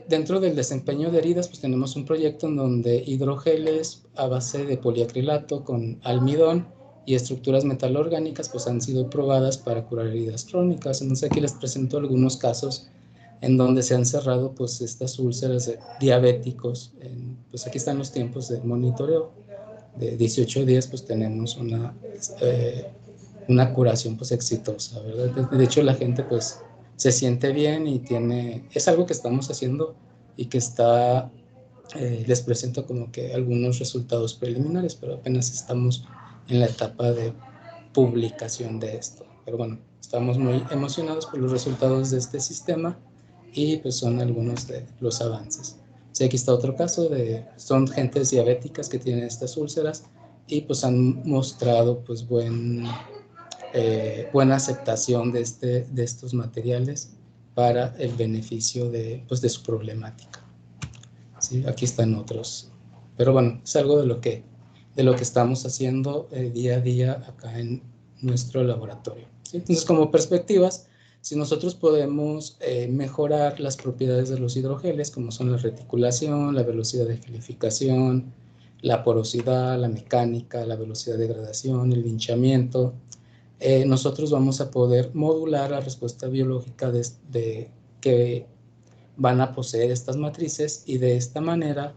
[SPEAKER 2] Dentro del desempeño de heridas, pues tenemos un proyecto en donde hidrogeles a base de poliacrilato con almidón y estructuras metalorgánicas pues han sido probadas para curar heridas crónicas. Entonces aquí les presento algunos casos en donde se han cerrado pues estas úlceras de diabéticos. Pues aquí están los tiempos de monitoreo. De 18 días pues tenemos una curación pues exitosa, ¿verdad? De hecho la gente pues se siente bien y es algo que estamos haciendo y que les presento como que algunos resultados preliminares, pero apenas estamos en la etapa de publicación de esto. Pero bueno, estamos muy emocionados por los resultados de este sistema y pues son algunos de los avances. Sí, aquí está otro caso son gentes diabéticas que tienen estas úlceras y pues han mostrado pues buena aceptación de estos materiales para el beneficio pues, de su problemática. ¿Sí? Aquí están otros. Pero bueno, es algo de lo que estamos haciendo día a día acá en nuestro laboratorio. ¿Sí? Entonces, como perspectivas, si nosotros podemos mejorar las propiedades de los hidrogeles, como son la reticulación, la velocidad de gelificación, la porosidad, la mecánica, la velocidad de degradación, el hinchamiento, nosotros vamos a poder modular la respuesta biológica que van a poseer estas matrices y de esta manera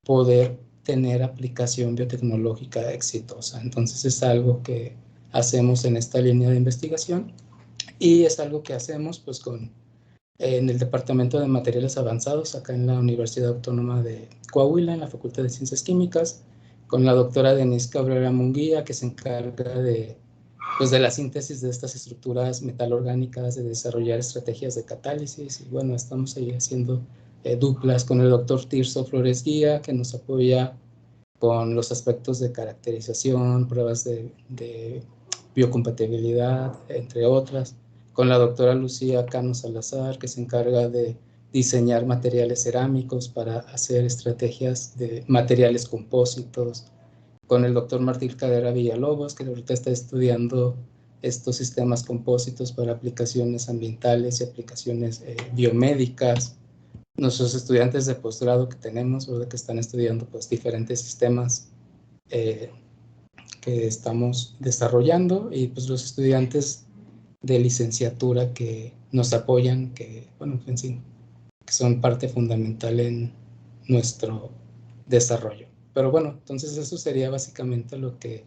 [SPEAKER 2] poder tener aplicación biotecnológica exitosa. Entonces es algo que hacemos en esta línea de investigación y es algo que hacemos pues en el Departamento de Materiales Avanzados acá en la Universidad Autónoma de Coahuila, en la Facultad de Ciencias Químicas, con la doctora Denise Cabrera Munguía, que se encarga de pues de la síntesis de estas estructuras metalorgánicas, de desarrollar estrategias de catálisis. Y bueno, estamos ahí haciendo duplas con el doctor Tirso Flores Guía, que nos apoya con los aspectos de caracterización, pruebas de biocompatibilidad, entre otras, con la doctora Lucía Cano Salazar, que se encarga de diseñar materiales cerámicos para hacer estrategias de materiales compósitos, con el doctor Martín Cadera Villalobos, que ahorita está estudiando estos sistemas compósitos para aplicaciones ambientales y aplicaciones biomédicas. Nuestros estudiantes de posgrado que tenemos, ¿verdad? Que están estudiando pues, diferentes sistemas que estamos desarrollando, y pues los estudiantes de licenciatura que nos apoyan, que, bueno, en sí, que son parte fundamental en nuestro desarrollo. Pero bueno, entonces eso sería básicamente lo que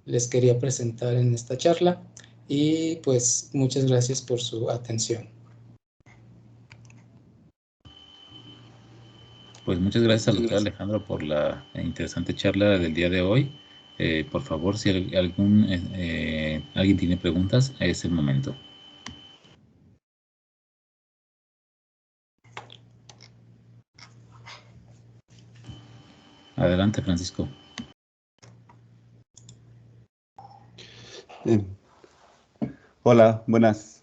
[SPEAKER 2] les quería presentar en esta charla, y pues muchas gracias por su atención.
[SPEAKER 1] Pues muchas gracias al doctor Alejandro por la interesante charla del día de hoy. Por favor, si alguien tiene preguntas, es el momento. Adelante, Francisco.
[SPEAKER 3] Hola, buenas.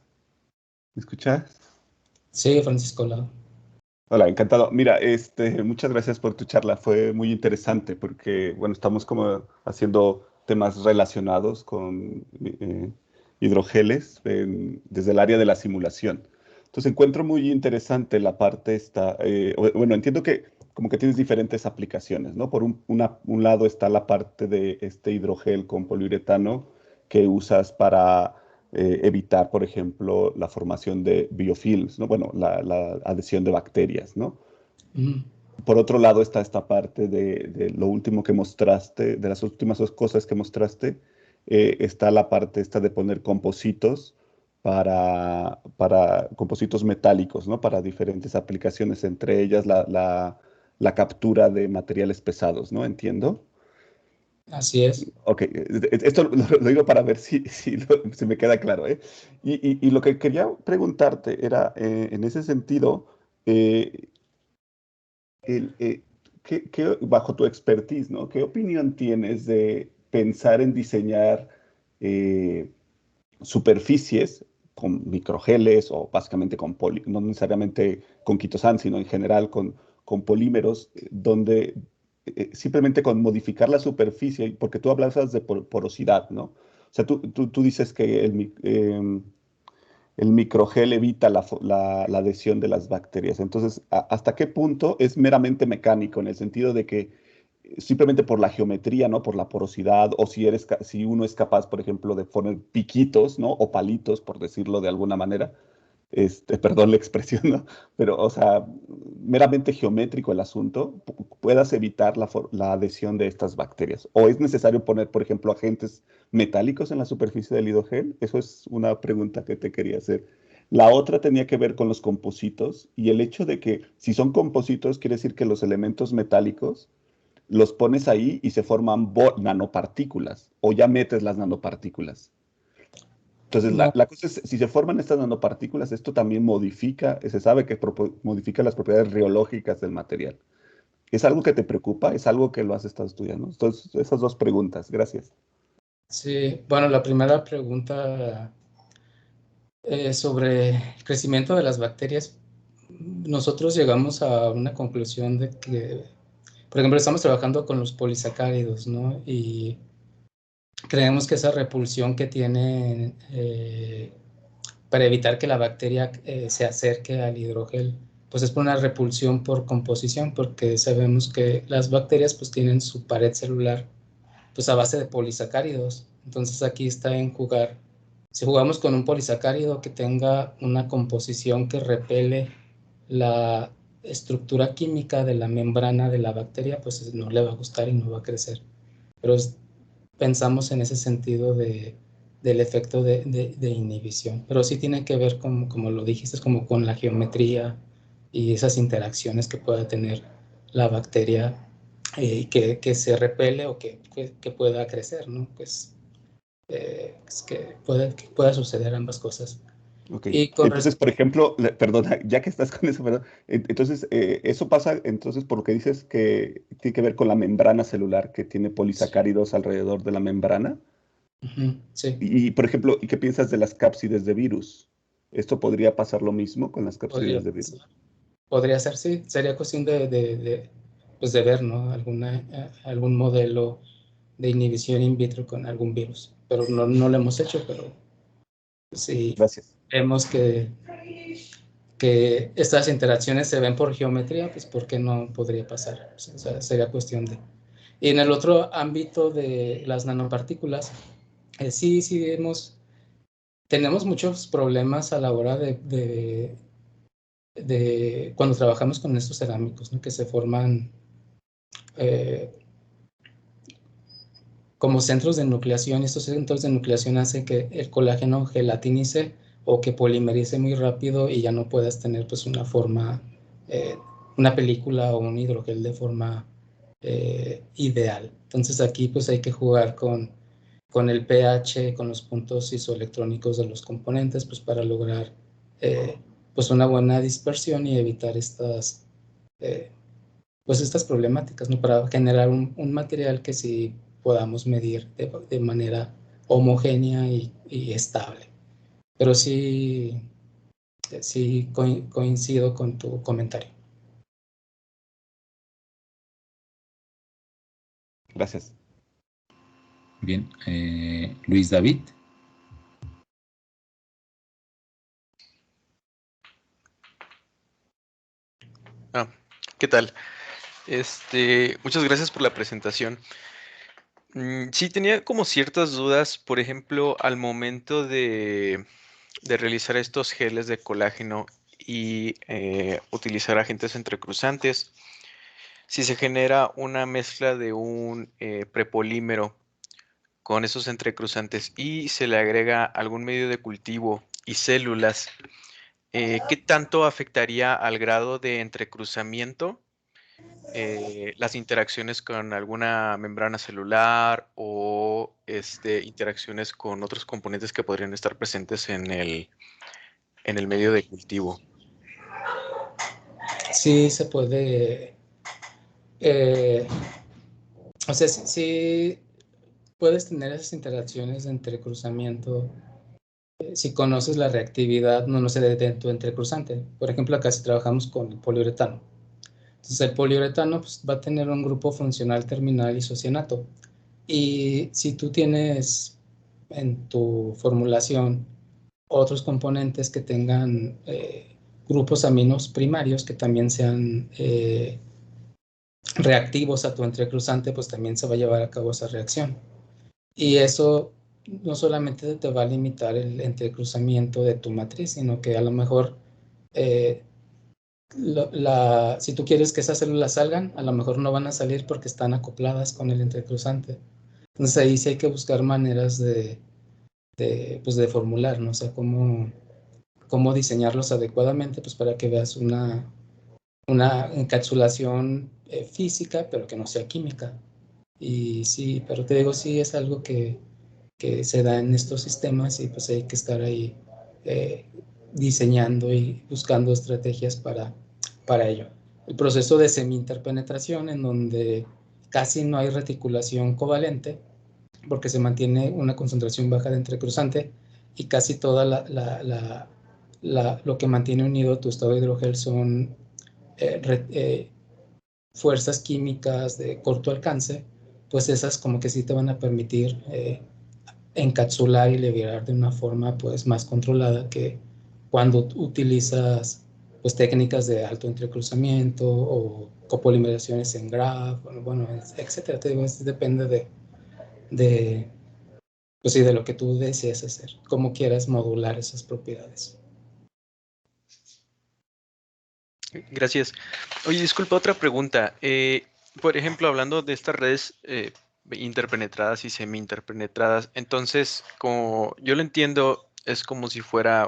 [SPEAKER 3] ¿Me escuchas?
[SPEAKER 2] Sí, Francisco Lado.
[SPEAKER 3] Hola, encantado. Mira, muchas gracias por tu charla. Fue muy interesante porque, bueno, estamos como haciendo temas relacionados con hidrogeles desde el área de la simulación. Entonces encuentro muy interesante la parte esta. Bueno, entiendo que como que tienes diferentes aplicaciones, ¿no? Por un lado está la parte de este hidrogel con poliuretano que usas para evitar, por ejemplo, la formación de biofilms, ¿no? Bueno, la adhesión de bacterias, ¿no? Por otro lado está esta parte de lo último que mostraste, de las últimas dos cosas que mostraste, está la parte esta de poner compositos para compositos metálicos, ¿no? Para diferentes aplicaciones, entre ellas la captura de materiales pesados, ¿no? Entiendo.
[SPEAKER 2] Así es.
[SPEAKER 3] Ok, esto lo digo para ver si me queda claro, ¿eh? Y lo que quería preguntarte era, en ese sentido, eh, el, bajo tu expertise, ¿no? ¿Qué opinión tienes de pensar en diseñar eh, superficies con microgeles o básicamente no necesariamente con quitosan, sino en general con polímeros, donde simplemente con modificar la superficie, porque tú hablabas de porosidad, ¿no? O sea, tú dices que el microgel evita la adhesión de las bacterias. Entonces, ¿hasta qué punto es meramente mecánico en el sentido de que simplemente por la geometría, ¿no? Por la porosidad, o si uno es capaz, por ejemplo, de poner piquitos, ¿no? O palitos, por decirlo de alguna manera, perdón la expresión, ¿no? Pero, o sea, meramente geométrico el asunto, puedas evitar la adhesión de estas bacterias. ¿O es necesario poner, por ejemplo, agentes metálicos en la superficie del hidrogel? Eso es una pregunta que te quería hacer. La otra tenía que ver con los compositos y el hecho de que si son compositos quiere decir que los elementos metálicos los pones ahí y se forman nanopartículas o ya metes las nanopartículas. Entonces,
[SPEAKER 2] No,
[SPEAKER 3] la cosa es, si se forman estas nanopartículas, esto también modifica, se sabe que modifica las propiedades reológicas del material. ¿Es algo que te preocupa? ¿Es algo que lo has estado estudiando? Entonces, esas dos preguntas. Gracias.
[SPEAKER 2] sí, bueno, la primera pregunta sobre el crecimiento de las bacterias, nosotros llegamos a una conclusión de que, por ejemplo, estamos trabajando con los polisacáridos, ¿no? Y creemos que esa repulsión que tienen para evitar que la bacteria se acerque al hidrogel, pues es por una repulsión por composición, porque sabemos que las bacterias pues tienen su pared celular pues a base de polisacáridos. Entonces aquí está en jugar. Si jugamos con un polisacárido que tenga una composición que repele la estructura química de la membrana de la bacteria, pues no le va a gustar y no va a crecer. Pero pensamos en ese sentido del efecto de inhibición. Pero sí tiene que ver, como lo dijiste, es como con la geometría y esas interacciones que pueda tener la bacteria que se repele o que pueda crecer, ¿no? Pues es que pueda suceder ambas cosas.
[SPEAKER 3] Ok.
[SPEAKER 2] Y
[SPEAKER 3] Entonces, por ejemplo, perdona, ya que estás con eso, perdón, entonces, eso pasa, entonces, por lo que dices que tiene que ver con la membrana celular que tiene polisacáridos alrededor de la membrana.
[SPEAKER 2] sí,
[SPEAKER 3] Y, por ejemplo, ¿y qué piensas de las cápsides de virus? ¿Esto podría pasar lo mismo con las
[SPEAKER 2] podría
[SPEAKER 3] cápsides de
[SPEAKER 2] pasar.
[SPEAKER 3] virus?
[SPEAKER 2] Podría ser, sí. Sería cuestión pues de ver, ¿no? Algún modelo de inhibición in vitro con algún virus. Pero no lo hemos hecho, pero sí
[SPEAKER 3] Gracias.
[SPEAKER 2] vemos que estas interacciones se ven por geometría, pues ¿por qué no podría pasar? O sea, sería cuestión de... Y en el otro ámbito de las nanopartículas, sí tenemos muchos problemas a la hora de cuando trabajamos con estos cerámicos, ¿no? Que se forman eh, como centros de nucleación. Estos centros de nucleación hacen que el colágeno gelatinice o que polimerice muy rápido y ya no puedas tener pues una forma, eh, una película o un hidrogel de forma ideal. Entonces aquí pues hay que jugar con el pH, con los puntos isoelectrónicos de los componentes, pues para lograr pues una buena dispersión y evitar eh, pues estas problemáticas, ¿no? Para generar un material que sí podamos medir de manera homogénea y estable. Pero sí coincido con tu comentario.
[SPEAKER 3] Gracias.
[SPEAKER 1] Bien, Luis David.
[SPEAKER 4] ¿Qué tal? Muchas gracias por la presentación. Sí, tenía como ciertas dudas, por ejemplo, al momento de realizar estos geles de colágeno y utilizar agentes entrecruzantes, si se genera una mezcla de un prepolímero con esos entrecruzantes y se le agrega algún medio de cultivo y células, ¿qué tanto afectaría al grado de entrecruzamiento las interacciones con alguna membrana celular o interacciones con otros componentes que podrían estar presentes en el medio de cultivo?
[SPEAKER 2] Sí se puede, o sea, sí puedes tener esas interacciones de entrecruzamiento si conoces la reactividad, no sé, de tu entrecruzante. Por ejemplo, acá si trabajamos con el poliuretano. Entonces el poliuretano pues, va a tener un grupo funcional terminal isocianato. Y si tú tienes en tu formulación otros componentes que tengan grupos aminos primarios que también sean reactivos a tu entrecruzante, pues también se va a llevar a cabo esa reacción. Y eso no solamente te va a limitar el entrecruzamiento de tu matriz, sino que a lo mejor eh, si tú quieres que esas células salgan, a lo mejor no van a salir porque están acopladas con el entrecruzante. Entonces ahí sí hay que buscar maneras pues de formular, ¿no? O sea, cómo diseñarlos adecuadamente pues para que veas una encapsulación física, pero que no sea química. Y sí, pero te digo, sí es algo que se da en estos sistemas y pues hay que estar ahí eh, diseñando y buscando estrategias para ello. El proceso de semi-interpenetración, en donde casi no hay reticulación covalente, porque se mantiene una concentración baja de entrecruzante y casi toda lo que mantiene unido tu estado de hidrogel son fuerzas químicas de corto alcance, pues esas como que sí te van a permitir encapsular y liberar de una forma pues más controlada que cuando utilizas pues técnicas de alto entrecruzamiento o copolimeraciones en graph, bueno, etcétera. Te digo, depende de, pues sí, de lo que tú desees hacer, cómo quieras modular esas propiedades.
[SPEAKER 4] Gracias. Oye, disculpa, otra pregunta. Por ejemplo, hablando de estas redes interpenetradas y semi-interpenetradas, entonces, como yo lo entiendo, es como si fuera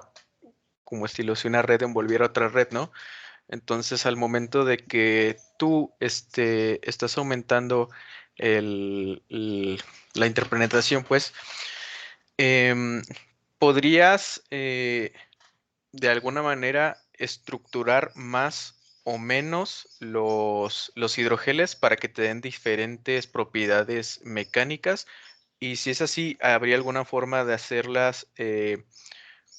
[SPEAKER 4] como estilo si una red envolviera otra red, ¿no? Entonces, al momento de que tú estás aumentando la interpenetración, pues, ¿Podrías de alguna manera estructurar más o menos los hidrogeles para que te den diferentes propiedades mecánicas? Y si es así, ¿habría alguna forma de hacerlas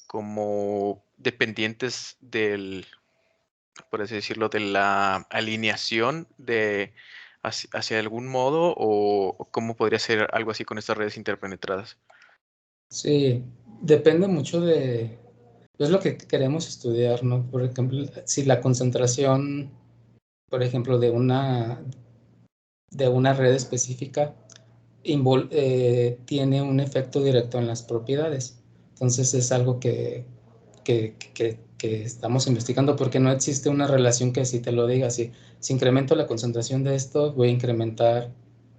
[SPEAKER 4] como dependientes del, por así decirlo, de la alineación hacia algún modo? ¿O cómo podría ser algo así con estas redes interpenetradas?
[SPEAKER 2] Sí, depende mucho de, es lo que queremos estudiar, ¿no? Por ejemplo, si la concentración, por ejemplo, de una red específica tiene un efecto directo en las propiedades. Entonces es algo que estamos investigando porque no existe una relación que si te lo diga, si incremento la concentración de esto, voy a incrementar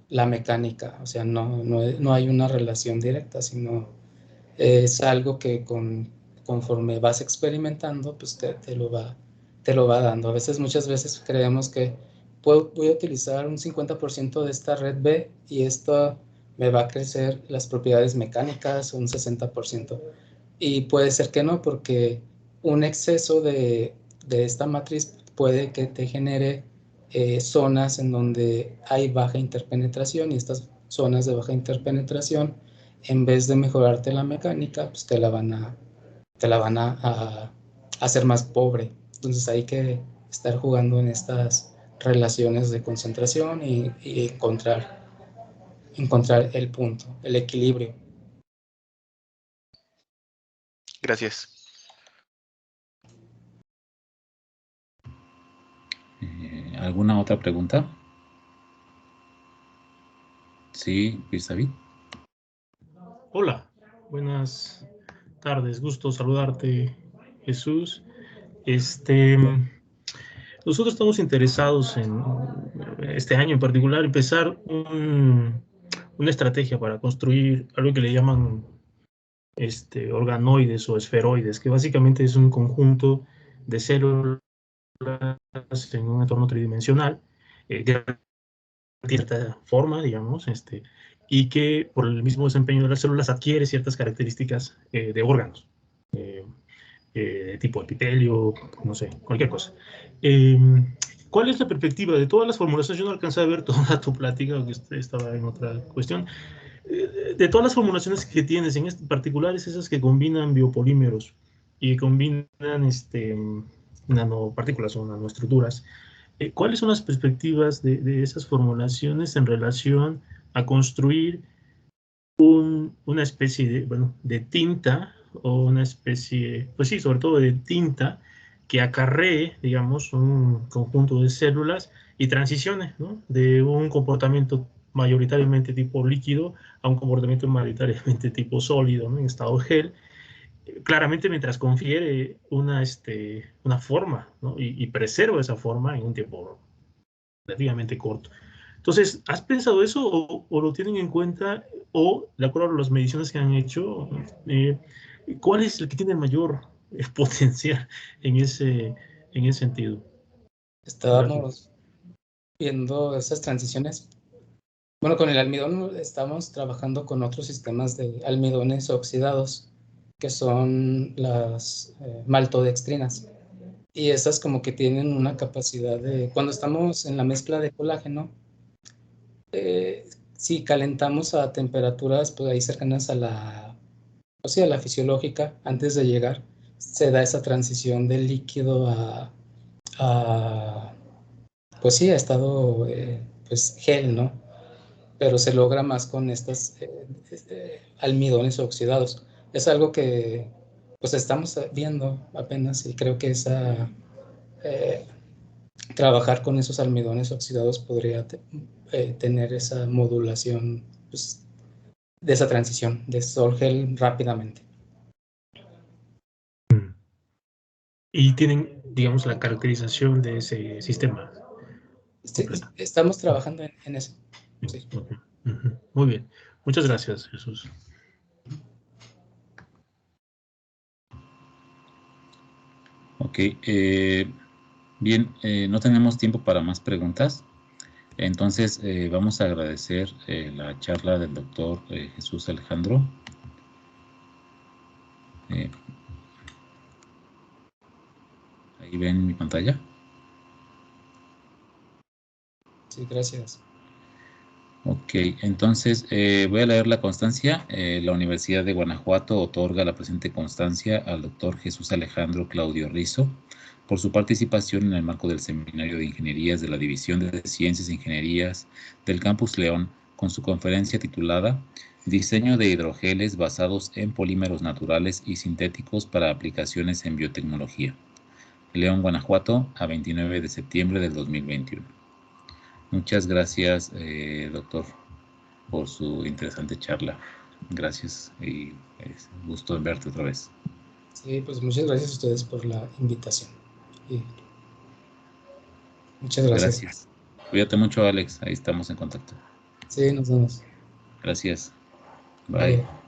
[SPEAKER 2] la mecánica. O sea, no hay una relación directa, sino es algo que conforme vas experimentando, pues te lo va dando. Muchas veces creemos que voy a utilizar un 50% de esta red B y esto me va a crecer las propiedades mecánicas un 60%. Y puede ser que no, porque un exceso de esta matriz puede que te genere zonas en donde hay baja interpenetración, y estas zonas de baja interpenetración, en vez de mejorarte la mecánica, pues te la van a hacer más pobre. Entonces hay que estar jugando en estas relaciones de concentración y encontrar el punto, el equilibrio.
[SPEAKER 4] Gracias.
[SPEAKER 1] ¿Alguna otra pregunta? Sí, Luis David.
[SPEAKER 5] Hola, buenas tardes, gusto saludarte, Jesús. Nosotros estamos interesados en este año en particular empezar una estrategia para construir algo que le llaman organoides o esferoides, que básicamente es un conjunto de células en un entorno tridimensional de cierta forma, digamos, y que por el mismo desempeño de las células adquiere ciertas características de órganos, de tipo epitelio, no sé, cualquier cosa. ¿Cuál es la perspectiva de todas las formulaciones? Yo no alcancé a ver toda tu plática, porque usted estaba en otra cuestión. De todas las formulaciones que tienes, en particular, es esas que combinan biopolímeros y combinan nanopartículas o nanoestructuras. ¿Cuáles son las perspectivas de esas formulaciones en relación a construir una especie de tinta, o una especie, pues sí, sobre todo de tinta, que acarree, digamos, un conjunto de células y transicione, ¿no?, de un comportamiento mayoritariamente tipo líquido a un comportamiento mayoritariamente tipo sólido, ¿no?, en estado gel, claramente mientras confiere una forma, ¿no?, y preserva esa forma en un tiempo relativamente corto. Entonces, ¿has pensado eso o lo tienen en cuenta, o de acuerdo a las mediciones que han hecho, cuál es el que tiene el mayor potencial en ese sentido?
[SPEAKER 2] Estábamos viendo esas transiciones. Bueno, con el almidón estamos trabajando con otros sistemas de almidones oxidados, que son las maltodextrinas. Y esas como que tienen una capacidad de, cuando estamos en la mezcla de colágeno, si calentamos a temperaturas pues ahí cercanas a la fisiológica, antes de llegar, se da esa transición del líquido pues sí, a estado pues gel, ¿no? Pero se logra más con estos almidones oxidados. Es algo que pues estamos viendo apenas, y creo que trabajar con esos almidones oxidados podría tener esa modulación, pues, de esa transición de sol-gel rápidamente.
[SPEAKER 5] Y tienen, digamos, la caracterización de ese sistema.
[SPEAKER 2] Sí, estamos trabajando en eso. Sí.
[SPEAKER 5] Muy bien. Muchas gracias, Jesús.
[SPEAKER 1] Ok, bien, no tenemos tiempo para más preguntas. Entonces, vamos a agradecer la charla del doctor Jesús Alejandro. Ahí ven mi pantalla.
[SPEAKER 2] Sí, gracias.
[SPEAKER 1] Ok, entonces voy a leer la constancia. La Universidad de Guanajuato otorga la presente constancia al doctor Jesús Alejandro Claudio Rizo por su participación en el marco del Seminario de Ingenierías de la División de Ciencias e Ingenierías del Campus León con su conferencia titulada Diseño de hidrogeles basados en polímeros naturales y sintéticos para aplicaciones en biotecnología. León, Guanajuato, a 29 de septiembre del 2021. Muchas gracias, doctor, por su interesante charla. Gracias y es un gusto en verte otra vez.
[SPEAKER 2] Sí, pues muchas gracias a ustedes por la invitación. Y muchas gracias.
[SPEAKER 1] Gracias. Cuídate mucho, Alex. Ahí estamos en contacto.
[SPEAKER 2] Sí, nos vemos.
[SPEAKER 1] Gracias. Bye.
[SPEAKER 2] Bye.